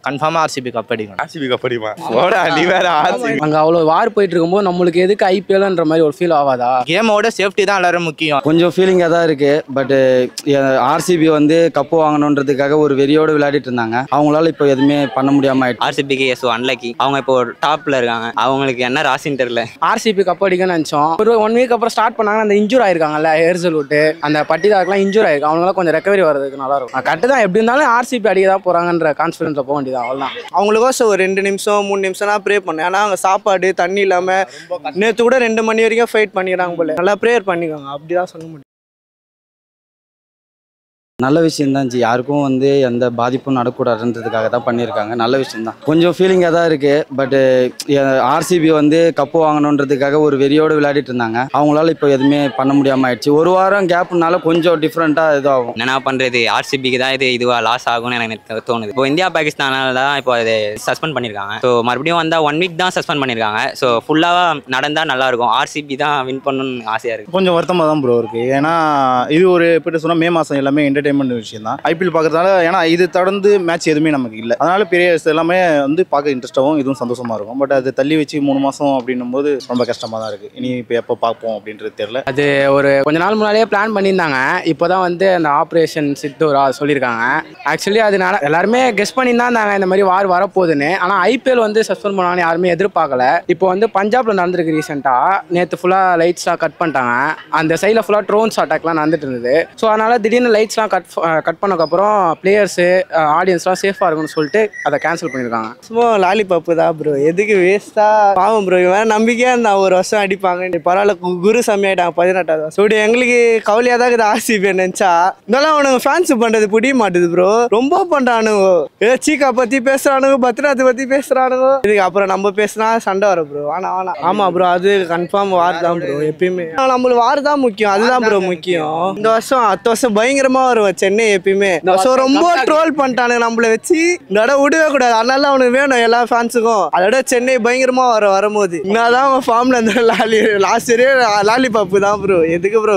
கன்ஃபார்மா RCB cup அடிக்கும். RCB cup அடிமா ஓடா நீ வேற ஆர்சிபி. அங்க அவ்வளவு வார் போயிட்டு இருக்கும்போது நம்மளுக்கு எதுக்கு ஐபிஎல்ன்ற மாதிரி ஒரு ஃபீல் ஆகாதா? கேமோட சேஃப்டி தான் எல்லாரும் முக்கியம். கொஞ்சம் ஃபீலிங்காக தான் இருக்கு. பட் ஆர்சிபி வந்து கப்பு வாங்கணுன்றதுக்காக ஒரு வெறியோடு விளையாடிட்டு இருந்தாங்க. அவங்களால இப்போ எதுவுமே பண்ண முடியாம ஆயிடுச்சு. ஆர்சிபிக்கு ஸோ அன்லக்கி. அவங்க இப்போ டாப்ல இருக்காங்க. அவங்களுக்கு என்ன ராசின்னு தெரியல. ஆர்சிபி கப் அடிக்கணும்னு நினைச்சோம். ஒரு 1 வீக் அப்புறம் ஸ்டார்ட் பண்ணாங்க. அந்த இன்ஜூர் ஆயிருக்காங்கல்ல ஏர்செல் விட்டு, அந்த பட்டிதாக்கெல்லாம் இன்ஜூர் ஆயிருக்கு. அவங்களால கொஞ்சம் ரெக்கவரி வரதுக்கு நல்லா இருக்கும். கரெக்டு தான். எப்படி இருந்தாலும் ஆர்சிபி அடிக்க தான் போறாங்கன்ற கான்ஃபிடன்ஸ்ல போக வேண்டியதான். அவ்வளோதான். அவங்களுக்கோசம் ஒரு 2 நிமிஷம் 3 நிமிஷம் நான் ப்ரே பண்ணேன். ஆனால் அவங்க சாப்பாடு தண்ணி இல்லாமல் நேற்று கூட 2 மணி வரைக்கும் ஃபைட் பண்ணிக்கிறாங்க போல. நல்லா ப்ரேயர் பண்ணிக்கோங்க, அப்படிதான் சொல்ல முடியும். நல்ல விஷயம் தான். யாருக்கும் வந்து எந்த பாதிப்பும் நடக்கூடாதுன்றதுக்காக தான் பண்ணியிருக்காங்க. நல்ல விஷயம் தான். கொஞ்சம் ஃபீலிங்காக தான் இருக்கு. பட் ஆர்சிபி வந்து கப்பு வாங்கணுன்றதுக்காக ஒரு வெறியோடு விளையாடிட்டு இருந்தாங்க. அவங்களால இப்போ எதுவுமே பண்ண முடியாம ஆயிடுச்சு. ஒரு வாரம் கேப்னால கொஞ்சம் டிஃப்ரெண்ட்டாக இதாகும். என்ன பண்றது, ஆர்சிபிக்கு தான் இதுவா லாஸ் ஆகும்னு எனக்கு தோணுது. இப்போ இந்தியா பாகிஸ்தானால தான் இப்போ அதை சஸ்பெண்ட் பண்ணியிருக்காங்க. ஸோ மறுபடியும் வந்தால் 1 வீக் தான் சஸ்பெண்ட் பண்ணியிருக்காங்க. ஸோ ஃபுல்லாக நடந்தால் நல்லா இருக்கும். ஆர்சிபி தான் வின் பண்ணணும்னு ஆசையாக இருக்கு. கொஞ்சம் வருத்தமாக தான் ப்ரோ இருக்கு. ஏன்னா இது ஒரு எப்படி சொன்னால் மே மாதம் எல்லாமே என்டர்டைன்மெண்ட் விஷயம் தான். ஐபிஎல் பார்க்கறதுனால ஏன்னா இது தொடர்ந்து மேட்ச் எதுவுமே நமக்கு இல்லை. அதனால பிளேயர்ஸ் எல்லாமே வந்து பார்க்க இன்ட்ரெஸ்டாகவும் இதுவும் சந்தோஷமா இருக்கும். பட் அது தள்ளி வச்சு 3 மாதம் அப்படின்னும் போது ரொம்ப கஷ்டமாக தான் இருக்கு. இனி இப்போ எப்போ பார்ப்போம் அப்படின்றது தெரியல. அது ஒரு கொஞ்ச நாள் முன்னாடியே பிளான் பண்ணியிருந்தாங்க. இப்போதான் வந்து அந்த ஆப்ரேஷன் சித்தூரா சொல்லியிருக்காங்க. ஆக்சுவலி அதனால எல்லாருமே கெஸ் பண்ணி தான் இருந்தாங்க இந்த மாதிரி வார் வரப்போகுதுன்னு. ஆனால் ஐபிஎல் வந்து சஸ்பெண்ட் பண்ணான்னு யாருமே எதிர்பார்க்கல. இப்போ வந்து பஞ்சாப்ல நடந்திருக்கு ரீசெண்டாக. நேற்று ஃபுல்லாக லைட்ஸ்லாம் கட் பண்ணிட்டாங்க. அந்த சைடில் ஃபுல்லாக ட்ரோன்ஸ் அட்டாக்லாம் நடந்துட்டு இருந்தது. ஸோ அதனால திடீர்னு லைட்ஸ்லாம் கட் பண்ணக்கப்புறம் பிளேயர்ஸு ஆடியன்ஸ்லாம் சேஃபாக இருக்குன்னு சொல்லிட்டு அதை கேன்சல் பண்ணியிருக்காங்க. சும்மா லாலிபாப்பு தான் ப்ரோ. எதுக்கு வேஸ்டா பாவம் ப்ரோ. இவன் நம்பிக்கையாக இருந்தா 1 வருஷம் அடிப்பாங்க. பரவாயில்ல, குரு சமையாயிட்டாங்க 18வது வருஷம். இப்படி எங்களுக்கு கவலையாக தான் இருக்குது ஆர்சிபி நினச்சா. இதெல்லாம் அவனுங்க ஃபேன்ஸ் பண்ணுறது புரிய மாட்டுது ப்ரோ. ரொம்ப பண்ணுறானுங்க. ஏதோ சீக்கா பற்றி பேசுகிறானுங்க, பத்ராத்தை பற்றி பேசுகிறானுங்க. இதுக்கு அப்புறம் நம்ம பேசுனா சண்டை வர ப்ரோ. ஆனால் ஆமாம் ப்ரோ, அது கன்ஃபார்ம் வார் தான் ப்ரோ. எப்பயுமே நம்மளுக்கு வார் தான் முக்கியம். அதுதான் ப்ரோ முக்கியம். இந்த வருஷம் 10 வருஷம் பயங்கரமாக வருவேன் சென்னை. எப்பயுமே ரொம்ப ட்ரோல் பண்ணிட்டானுங்க நம்மள வச்சு. இந்த இடம் விடவே கூடாது. அதனால அவனுக்கு வேணும் எல்லா ஃபேன்ஸுக்கும். அதோட சென்னை பயங்கரமா வரும்போது என்னதான் அவன் ஃபார்ம்ல அந்த லாஸ்ட் லாலிபாப்பு தான் ப்ரோ. எதுக்கு ப்ரோ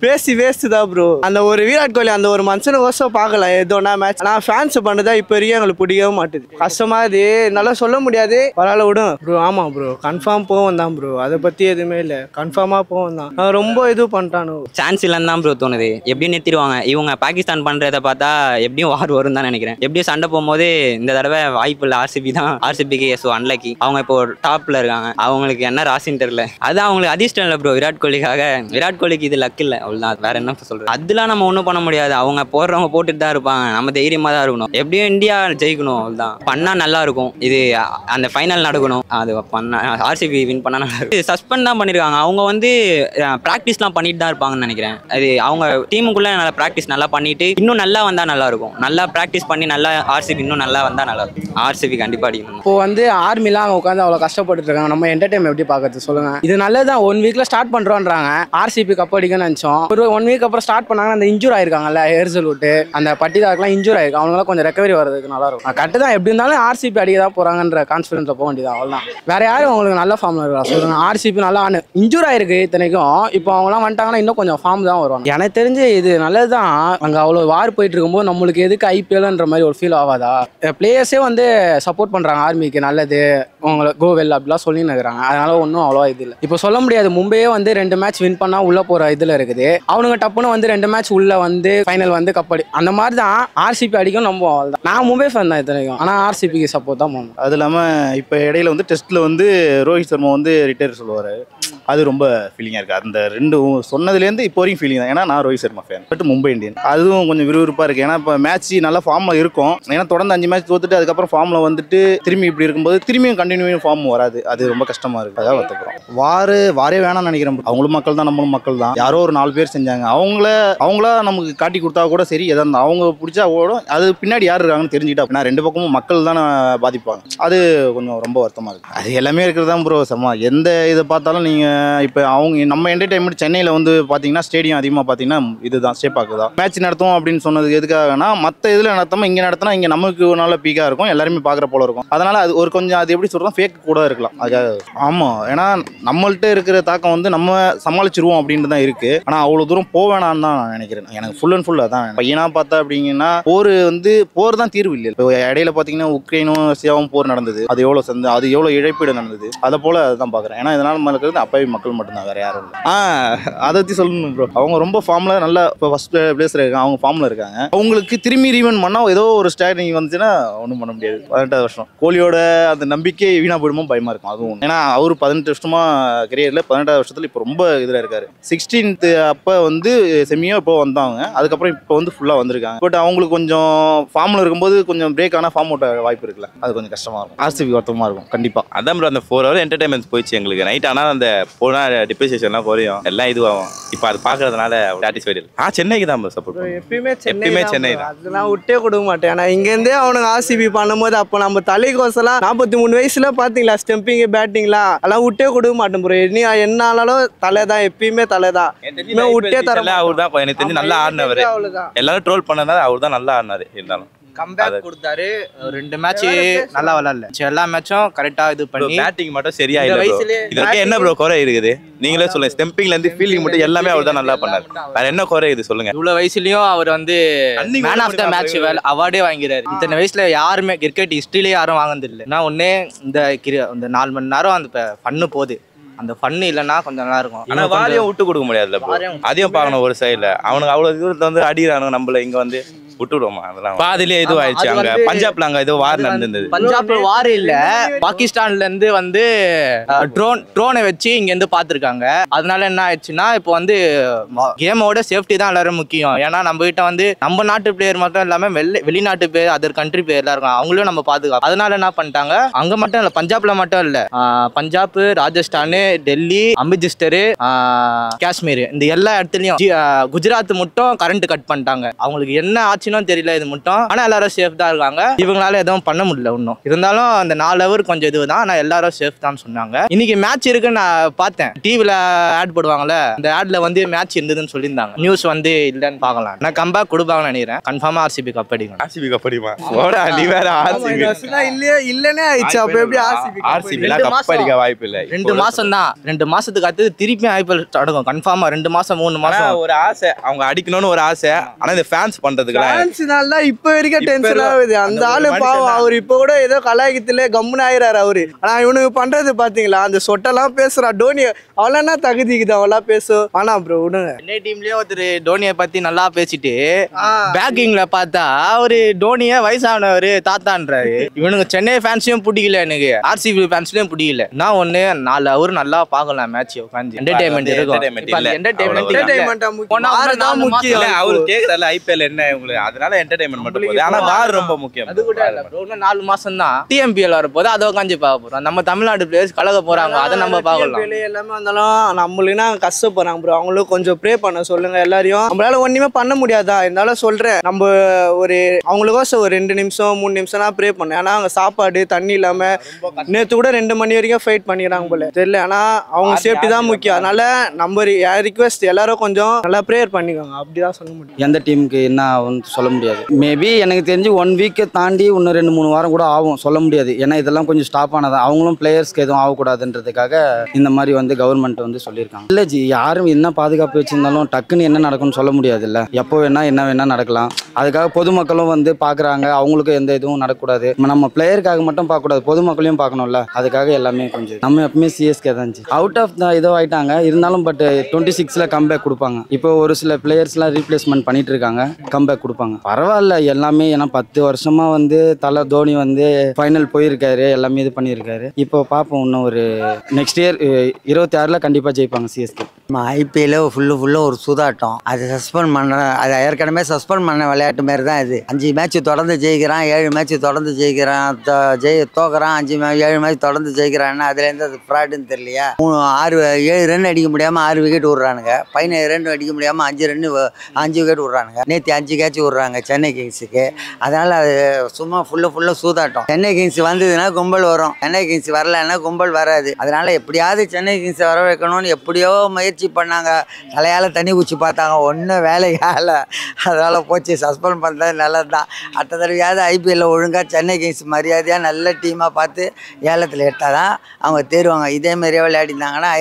பேசி வேஸ்ட் தான் ப்ரோ. அந்த ஒரு விராட் கோலி அந்த ஒரு மனுஷனுக்கோசம் பார்க்கலாம் எதோனா மேட்ச். நான் ஃபேன்ஸ் பண்ணதா இப்போ வரைக்கும் எங்களுக்கு பிடிக்கவே மாட்டுது. கஷ்டமா இது நல்லா சொல்ல முடியாது. பரவாயில்ல விடும் ப்ரோ. ஆமா ப்ரோ, கன்ஃபார்ம் போவோம் தான் ப்ரோ. அதை பத்தி எதுவுமே இல்லை. கன்ஃபார்மா போவோம் தான். ரொம்ப இது பண்ணிட்டானு சான்ஸ் இல்லைன்னு தான் ப்ரோ தோணுது. எப்படியும் நிறுத்திடுவாங்க இவங்க. பாகிஸ்தான் பண்றதை பார்த்தா எப்படியும் வார் வரும் தான் நினைக்கிறேன். எப்படியும் சண்டை போகும்போது இந்த தடவை வாய்ப்பு இல்லை. ஆர்சிபி தான். ஆர்சிபிக்கு ஸோ அன்லக்கி. அவங்க இப்போ டாப்ல இருக்காங்க. அவங்களுக்கு என்ன ராசின்னு தெரியல. அதான் அவங்களுக்கு அதிர்ஷ்டம் இல்லை ப்ரோ. விராட் கோலிக்காக. விராட் கோலிக்கு இது லக் இல்லை, அவ்வளோதான். வேற என்ன சொல்றது. அதெல்லாம் நம்ம ஒன்றும் பண்ண முடியாது. அவங்க போடுறவங்க போட்டுட்டு தான் இருப்பாங்க. நம்ம தைரியமாக தான் இருக்கணும். எப்படியும் இந்தியா ஜெயிக்கணும், அவ்வளோதான். பண்ணா நல்லா இருக்கும். இது அந்த ஃபைனல் நடக்கணும். அது பண்ண ஆர்சிபி வின் பண்ணா நல்லா இருக்கும். சஸ்பெண்ட் தான் பண்ணியிருக்காங்க. அவங்க வந்து ப்ராக்டிஸ்லாம் பண்ணிட்டு தான் இருப்பாங்கன்னு நினைக்கிறேன். அது அவங்க டீமுக்குள்ள நல்லா ப்ராக்டிஸ் நல்லா பண்ணிட்டு இன்னும் நல்லா வந்தா நல்லா இருக்கும். நல்லா ப்ராக்டிஸ் பண்ணி நல்லா ஆர்சிபி இன்னும் நல்லா வந்தா நல்லா இருக்கும். ஆர்சிபி கண்டிப்பா அடிக்கணும். இப்போ வந்து ஆர்மிலாம் அவங்க உட்காந்து அவ்வளோ கஷ்டப்பட்டு இருக்காங்க. நம்ம என்டர்டைன்மெண்ட் எப்படி பார்க்கறது சொல்லுங்க. இது நல்லதான். 1 வீக்ல ஸ்டார்ட் பண்றோன்றாங்க. ஆர்சிபி கப் அடிக்கணும்னு நினைச்சோம். ஒரு 1 வீக் அப்புறம் ஸ்டார்ட் பண்ணாங்க. அந்த இன்ஜூர் ஆயிருக்காங்கல்ல ஏர்செல் விட்டு, அந்த பட்டிதாக்கெல்லாம் இன்ஜூர் ஆயிருக்கு. அவங்களால கொஞ்சம் ரெக்கவரி வரதுக்கு நல்லா இருக்கும். கரெக்டு தான். எப்படி இருந்தாலும் ஆர்சிபி அடிக்க தான் போறாங்கன்ற கான்ஃபிடன்ஸ்ல போக வேண்டியதான். அவ்வளோதான். வேற யாரும் அவங்களுக்கு நல்ல ஃபார்ம்ல இருக்கா சொல்லுங்க. ஆர்சிபி நல்லா இன்ஜூர் ஆயிருக்கு இத்தனைக்கும். இப்போ அவங்கலாம் வந்துட்டாங்கன்னா இன்னும் கொஞ்சம் ஃபார்ம் தான் வருவாங்க. எனக்கு தெரிஞ்சு இது நல்லதுதான். அங்கே அவ்வளோ வார் போயிட்டு இருக்கும்போது நம்மளுக்கு எதுக்கு ஐபிஎல்ன்ற மாதிரி ஒரு ஃபீல் ஆகாதா? பிளேயர்ஸே வந்து சப்போர்ட் பண்ணுறாங்க ஆர்மிக்கு. நல்லது உங்களை கோவெல் அப்படிலாம் சொல்லி நிற்கிறாங்க. அதனால ஒன்றும் அவ்வளோ இது இல்லை. இப்போ சொல்ல முடியாது. மும்பையே வந்து 2 மேட்ச் வின் பண்ணால் உள்ளே போகிற இதில் இருக்குது. அவனுங்க டப்புன்னு வந்து 2 மேட்ச் உள்ள வந்து ஃபைனல் வந்து கப்படி. அந்த மாதிரி தான் ஆர்சிபி அடிக்கும். நம்ம அவ்வளோதான். நான் மும்பை ஃபேன் தான் இத்தனைக்கும். ஆனால் ஆர்சிபிக்கு சப்போர்ட் தான் போகணும். அது இல்லாமல் இப்போ இடையில வந்து டெஸ்ட்டில் வந்து ரோஹித் சர்மா வந்து ரிட்டையர் சொல்லுவார். அது ரொம்ப ஃபீலிங்காக இருக்குது. அந்த 2 சொன்னதுலேருந்து இப்போ வரைக்கும் ஃபீலிங் தான். ஏன்னா நான் Rohit Sharma fan. But Mumbai Indian அதுவும் கொஞ்சம் விறுவிறுப்பாக இருக்குது. ஏன்னா இப்போ மேட்ச் நல்லா ஃபார்மில் இருக்கும். ஏன்னா தொடர்ந்து 5 மேட்ச் தோத்துட்டு அதுக்கப்புறம் ஃபார்மில் வந்துட்டு திரும்பி இப்படி இருக்கும்போது திரும்பியும் கண்டினியூ ஃபார்ம் வராது. அது ரொம்ப கஷ்டமாக இருக்குது. அதான் வருத்தப்படுறோம். வாரே வேணாம்னு நினைக்கிறேன். அவங்களும் மக்கள் தான், நம்மளும் மக்கள் தான். யாரோ ஒரு 4 பேர் செஞ்சாங்க. அவங்களா நமக்கு காட்டி கொடுத்தா கூட சரி. எதாவது அவங்க பிடிச்சா ஓடும். அது பின்னாடி யார் இருக்காங்கன்னு தெரிஞ்சுக்கிட்டா அப்படின்னா 2 பக்கமும் மக்கள் தானே பாதிப்பாங்க. அது கொஞ்சம் ரொம்ப வருத்தமாக இருக்குது. அது எல்லாமே இருக்கிறது தான் ப்ரோ. சமா எந்த இதை பார்த்தாலும் நீங்கள் இப்போ அவங்க நம்ம என்டர்டைன்மெண்ட் சென்னையில் வந்து பார்த்தீங்கன்னா ஸ்டேடியம் அதிகமாக பார்த்தீங்கன்னா இதுதான் சேப்பாக்கு தான் மேட்ச் நடத்தும் அப்படின்னு சொன்னது எதுக்காகனா மற்ற இதில் நடத்தாமல் இங்கே நடத்தினா இங்கே நமக்கு ஒரு நல்ல பீக்காக இருக்கும், எல்லாருமே பார்க்குற போல இருக்கும். அதனால் அது ஒரு கொஞ்சம் அது எப்படி சொல்கிறோம் ஃபேக் கூட இருக்கலாம் அதுக்காக. ஆமாம், ஏன்னா நம்மள்ட்ட இருக்கிற தாக்கம் வந்து நம்ம சமாளிச்சிருவோம் அப்படின்ட்டு தான் இருக்குது. ஆனால் அவ்வளோ தூரம் போவேணான்னு தான் நான் நினைக்கிறேன். எனக்கு ஃபுல் அண்ட் ஃபுல் அதான் பையனாக பார்த்தா அப்படிங்கன்னா போர் தான் தீர்வு இல்லை. இப்போ இடையில பார்த்தீங்கன்னா உக்ரைனும் ரஷ்யாவும் போர் நடந்தது, அது எவ்வளோ இழப்பீடு நடந்தது, அதை போல் அதுதான் பார்க்குறேன். ஏன்னா இதனால் இருக்கிறது அப்பாவி மக்கள் மட்டும்தான், வேறு யாரும் இல்லை. அதை பற்றி சொல்லணும் ப்ரோ. அவங்க ரொம்ப ஃபார்மில் நல்லா இப்போ ஃபஸ்ட் பிளேஸில் இருக்காங்க, அவங்க ஃபார்மில் இருக்காங்க. அவங்களுக்கு திரும்பி ரீவன் பண்ணால் ஏதோ ஒரு ஸ்டார்டிங் வந்துச்சுன்னா ஒன்றும் பண்ண முடியாது. 18 வருஷம் கோலியோட அந்த நம்பிக்கை வீணாக போயிடுமோ பயமாக இருக்கும். அதுவும் ஏன்னா அவர் 18 வருஷமாக கரியரில் 18 வருஷத்தில் இப்போ ரொம்ப இதில் இருக்காரு. 16th அப்போ வந்து செமியோ இப்போ வந்தாங்க, அதுக்கப்புறம் இப்போ வந்து ஃபுல்லாக வந்திருக்காங்க. பட் அவங்களுக்கு கொஞ்சம் ஃபார்மில் இருக்கும்போது கொஞ்சம் பிரேக் ஆனால் ஃபார்ம் அவுட் வாய்ப்பு இருக்குல்ல, அது கொஞ்சம் கஷ்டமாக இருக்கும். ஆர்சிபி வருத்தமாக இருக்கும் கண்டிப்பாக. அதான் ப்ரோ, அந்த 4 hour என்டர்டைன்மெண்ட் போயிடுச்சு எங்களுக்கு. நைட் ஆனால் அந்த போனால் டிப்ரிசியேஷன்லாம் குறையும், எல்லாம் இதுவாகும். இப்போ அது பார்க்கறதுனால சாட்டிஸ்ஃபைடு இல்லை. சென்னைக்கு தான் ப்ரோ சப்போர்ட். எப்பயுமே சென்னை தான். அதெல்லாம் விட்டே கொடுக்க மாட்டேன். ஆனால் இங்கேருந்தே அவனுக்கு ஆர்சிபி பண்ணும்போது அப்போ நம்ம தலைக்கோசெல்லாம் 43 வயசுல பார்த்தீங்களா ஸ்டெம்பிங் பேட்டிங்லாம் அதெல்லாம் விட்டே கொடுக்க மாட்டேன் ப்ரோ. என்ன ஆனாலும் தலை தான், எப்பயுமே தலை தான். விட்டே தர அவர் தான் எனக்கு தெரிஞ்சு நல்லா ஆடினவர். எல்லாரும் ட்ரோல் பண்ணனால அவர் தான் நல்லா ஆடினாரு. இருந்தாலும் கம்பேக் கொடுத்தாரு. 2 மேட்ச் நல்லா விளையாடல, எல்லா மேட்சும் கரெக்டா இது பண்ணி பேட்டிங் மட்டும் சரியா இல்ல. இதுக்கு என்ன ப்ரோ குறை இருக்குது நீங்களே சொல்லுங்க. ஸ்டெம்பிங்ல இருந்து ஃபீல்டிங் மட்டும் எல்லாமே அவர் தான் நல்லா பண்ணாரு. வேற என்ன குறை இது சொல்லுங்க. இவ்வளவு வயசுலயும் அவர் வந்து மேன் ஆஃப் த மேட்ச் அவார்டே வாங்கிறாரு. இத்தனை வயசுல யாருமே கிரிக்கெட் ஹிஸ்டரியிலே யாரும் வாங்கினது இல்லை. நான் ஒன்னே இந்த 4 மணி நேரம் அந்த பண்ணு போகுது, அந்த ஃபன்னு இல்லைன்னா கொஞ்சம் நல்லா இருக்கும். ஆனா வாரியம் விட்டு கொடுக்க முடியாதுல்ல ப்ரோ, அதையும் பார்க்கணும். ஒரு சைடுல அவனுக்கு அவ்வளவு தூரத்துல வந்து அடிக்கிறானுங்க, நம்மள இங்க வந்து விட்டுடுவோமா? அதெல்லாம் பாதிலே இது ஆயிடுச்சு. அங்க பஞ்சாப்ல அங்க ஏதோ வார் நடந்தது. பஞ்சாப்ல வார் இல்ல, பாகிஸ்தான்ல இருந்து வந்து ட்ரோனை வச்சு இங்க இருந்து பாத்துருக்காங்க. அதனால என்ன ஆயிடுச்சுன்னா இப்போ வந்து கேமோட சேஃப்டி தான் எல்லாரும் முக்கியம். ஏன்னா நம்ம கிட்ட வந்து நம்ம நாட்டு பிளேயர் மட்டும் இல்லாம வெளிநாட்டு பிளேயர், அதர் கண்ட்ரி பிளேயர் எல்லாம் இருக்கும், அவங்களும் நம்ம பாதுகாப்பு. அதனால என்ன பண்ணிட்டாங்க, அங்க மட்டும் இல்ல, பஞ்சாப்ல மட்டும் இல்ல, பஞ்சாப், ராஜஸ்தான், டெல்லி, அமிர்தசர், காஷ்மீர், இந்த எல்லா இடத்துலயும், குஜராத் மட்டும் கரண்ட் கட் பண்ணிட்டாங்க. அவங்களுக்கு என்ன ஆச்சுன்னு தெரியல இது மட்டும். ஆனா எல்லாரும் சேஃப் தான் இருக்காங்க. இவங்களால எதுவும் பண்ண முடியல இன்னும். இருந்தாலும் அந்த 4 hour கொஞ்சம் இதுதான். ஆனா எல்லாரும் சேஃப் தான் சொன்னாங்க. இன்னைக்கு மேட்ச் இருக்குன்னு நான் பார்த்தேன், டிவில ஆட் போடுவாங்கல்ல, அந்த ஆட்ல வந்து மேட்ச் இருந்ததுன்னு சொல்லியிருந்தாங்க. நியூஸ் வந்து இல்லன்னு பார்க்கலாம். நான் கம்பேக் கொடுப்பாங்கன்னு நினைக்கிறேன். கன்ஃபார்மா ஆர்சிபி கப் அடிக்கும். ஆர்சிபி கப் அடிக்குமா? ஓடா நீ வேற. ஆர்சிபி இல்லனே ஆயிடுச்சு. அப்ப எப்படி ஆர்சிபி கப் அடிக்க வாய்ப்பு இல்ல. 2 மாசம் தான். 2 மாசத்துக்கு அடுத்து திருப்பி ஐபிஎல் தொடங்கும் கன்ஃபார்மா. 2 மாசம் 3 மாசம் ஒரு ஆசை, அவங்க அடிக்கணும்னு ஒரு ஆசை. ஆனா இந்த ஃபேன்ஸ் பண்றதுக்கு இப்ப வரைக்கும் டென்ஷன் ஆகுது. அந்த ஆளு பாவம், அவர் இப்ப கூட ஏதோ கலாயத்துல கம்முன்னு ஆயிராரு அவரு. ஆனா இவனுக்கு பண்றது பாத்தீங்களா, அந்த சொட்டெல்லாம் பேசுறா. டோனி அவ்வளோ என்ன தகுதிக்குது அவெல்லாம் பேசும். ஆனா ப்ரோ விடுங்க, சென்னை டீம்லயே ஒருத்தர் டோனியை பத்தி நல்லா பேசிட்டு பேக்கிங்ல பார்த்தா அவரு டோனிய வயசானவரு தாத்தான்றாரு. இவனுக்கு சென்னை ஃபேன்ஸையும் பிடிக்கல, எனக்கு ஆர்சிபி ஃபேன்ஸ்லயும் பிடிக்கல. நான் ஒண்ணு 4 hour நல்லா பாக்கலாம் மேட்ச் உட்காந்து. என்டர்டைன்மெண்ட் இருக்கும். என்டர்டைன்மெண்ட் முக்கியம். அவரு கேக்குறல ஐபிஎல் என்ன உங்களுக்கு, அதனால என்டர்டைன்மெண்ட் மட்டும் போகுது. ஆனா வார் ரொம்ப முக்கியம். அது கூட இல்ல ப்ரோ, இன்னும் 4 மாசம் தான் டிஎம்பிஎல் வர போது, அதை உட்காந்து பார்க்க போறோம். நம்ம தமிழ்நாடு பிளேயர்ஸ் கலக போறாங்க, அதை நம்ம பார்க்கலாம். எல்லாமே வந்தாலும் நம்மளுக்குன்னா கஷ்டப்படுறாங்க ப்ரோ. அவங்களும் கொஞ்சம் ப்ரே பண்ண சொல்லுங்க எல்லாரையும். நம்மளால ஒண்ணுமே பண்ண முடியாதா இருந்தாலும் சொல்றேன், நம்ம ஒரு அவங்களுக்கோசம் ஒரு 2 நிமிஷம் 3 நிமிஷம் ப்ரே பண்ணேன். ஆனா அவங்க சாப்பாடு தண்ணி இல்லாம நேற்று கூட 2 மணி வரைக்கும் ஃபைட் பண்ணிடுறாங்க போல தெரியல. ஆனா அவங்க சேஃப்டி தான் முக்கியம். அதனால நம்ம ரிக்வெஸ்ட் எல்லாரும் கொஞ்சம் நல்லா ப்ரேயர் பண்ணிக்கோங்க, அப்படிதான் சொல்ல முடியும். எந்த டீமுக்கு என்ன ஆகும்னு சொல்ல முடியாது. மேபி எனக்கு தெரிஞ்சு 1 வீக்கை தாண்டி இன்னும் 2-3 வாரம் கூட ஆகும், சொல்ல முடியாது. ஏன்னா இதெல்லாம் கொஞ்சம் ஸ்டாப் ஆனதான். அவங்களும் பிளேயர்ஸ்க்கு எதுவும் ஆகக்கூடாதுன்றதுக்காக இந்த மாதிரி வந்து கவர்மெண்ட் வந்து சொல்லியிருக்காங்க. இல்லை ஜி, யாரும் என்ன பாதுகாப்பு வச்சிருந்தாலும் டக்குன்னு என்ன நடக்கும்னு சொல்ல முடியாது. இல்லை எப்போ வேணா என்ன வேணா நடக்கலாம். அதுக்காக பொதுமக்களும் வந்து பார்க்குறாங்க, அவங்களுக்கு எந்த இதுவும் நடக்கூடாது. நம்ம பிளேயருக்காக மட்டும் பார்க்கக்கூடாது, பொதுமக்களையும் பார்க்கணும்ல. அதுக்காக எல்லாமே கொஞ்சம் நம்ம எப்பவுமே சிஎஸ்கே தான் ஜி. அவுட் ஆஃப் த இதோ ஆயிட்டாங்க. இருந்தாலும் பட் 26ல் கம்பேக் கொடுப்பாங்க. இப்போ ஒரு சில பிளேயர்ஸ்லாம் ரீப்ளேஸ்மெண்ட் பண்ணிட்டு இருக்காங்க, கம்பேக் கொடுப்பாங்க. பரவாயில்ல எல்லாமே. ஏன்னா 10 வருஷமா வந்து தலை தோனி வந்து ஃபைனல் போயிருக்காரு, எல்லாமே இது பண்ணியிருக்காரு. இப்போ பார்ப்போம், இன்னும் ஒரு நெக்ஸ்ட் இயர் 26ல் கண்டிப்பாக ஜெயிப்பாங்க சிஎஸ்கே. ஐபிஎல்ல ஃபுல்லாக ஒரு சூதாட்டம். அது சஸ்பெண்ட் பண்ண, அது ஏற்கனவே சஸ்பெண்ட் பண்ண விளையாட்டு மாரி தான் இது. 5 மேட்ச் தொடர்ந்து ஜெயிக்கிறான், 7 மேட்ச் தொடர்ந்து ஜெயிக்கிறான், தோக்குறான். 7 மேட்ச் தொடர்ந்து ஜெயிக்கிறான்னா அதுலேருந்து அது ஃப்ராடுன்னு தெரியலையா? 7 ரன் அடிக்க முடியாமல் 6 விக்கெட் விடுறானுங்க. 17 ரன் அடிக்க முடியாமல் 5 விக்கெட் விடுறானுங்க. நேற்று 5 கேட்ச் விட்றாங்க சென்னை கிங்ஸுக்கு. அதனால் அது சும்மா ஃபுல்லாக சூதாட்டம். சென்னை கிங்ஸ் வந்ததுன்னா கும்பல் வரும், சென்னை கிங்ஸ் வரலைன்னா கும்பல் வராது. அதனால் எப்படியாவது சென்னை கிங்ஸை வர வைக்கணும்னு எப்படியோ முயற்சி பண்ணாங்க, தலையால் தண்ணி குச்சி பார்த்தாங்க, ஒன்றும் வேலையால. அதனால் போச்சு, சஸ்பெண்ட் பண்ணுறது நல்லது தான். அடுத்த தடவையாவது ஐபிஎல்ல ஒழுங்காக சென்னை கிங்ஸ் மரியாதையாக நல்ல டீமாக பார்த்து ஏலத்தில் எடுத்தால் தான் அவங்க தேருவாங்க. இதேமாரியே விளையாடிருந்தாங்கன்னா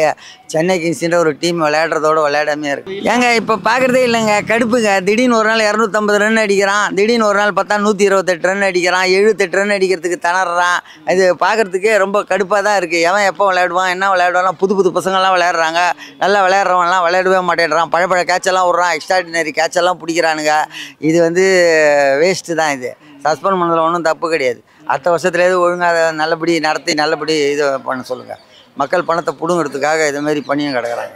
சென்னை கிங்ஸ்ன்ற ஒரு டீம் விளையாடுறதோட விளையாடாமே இருக்கு. ஏங்க இப்போ பார்க்குறதே இல்லைங்க, கடுப்புங்க. திடீர்னு ஒரு நாள் 250 ரன் அடிக்கிறான், திடீர்னு ஒரு நாள் பார்த்தா 128 ரன் அடிக்கிறான், 78 ரன் அடிக்கிறதுக்கு திணறான். இது பார்க்குறதுக்கே ரொம்ப கடுப்பாக தான் இருக்குது. எவன் எப்போ விளையாடுவான், என்ன விளையாடுவான், புது பசங்கள்லாம் விளையாடுறாங்க, நல்லா விளையாடுறவன்லாம் விளையாடவே மாட்டேன்றான், பழைய கேட்செல்லாம் விட்றான், எக்ஸ்ட்ராடினரி கேட்செல்லாம் பிடிக்கிறானுங்க. இது வந்து வேஸ்ட்டு தான். இது சஸ்பெண்ட் பண்ணதில் ஒன்றும் தப்பு கிடையாது. அடுத்த வருஷத்துலேருந்து ஒழுங்காக அதை நல்லபடி நடத்தி நல்லபடி இது பண்ண சொல்லுங்கள். மக்கள் பணத்தை பிடுங்கிறதுக்காக இதுமாரி பண்ணியும் கிடக்குறாங்க.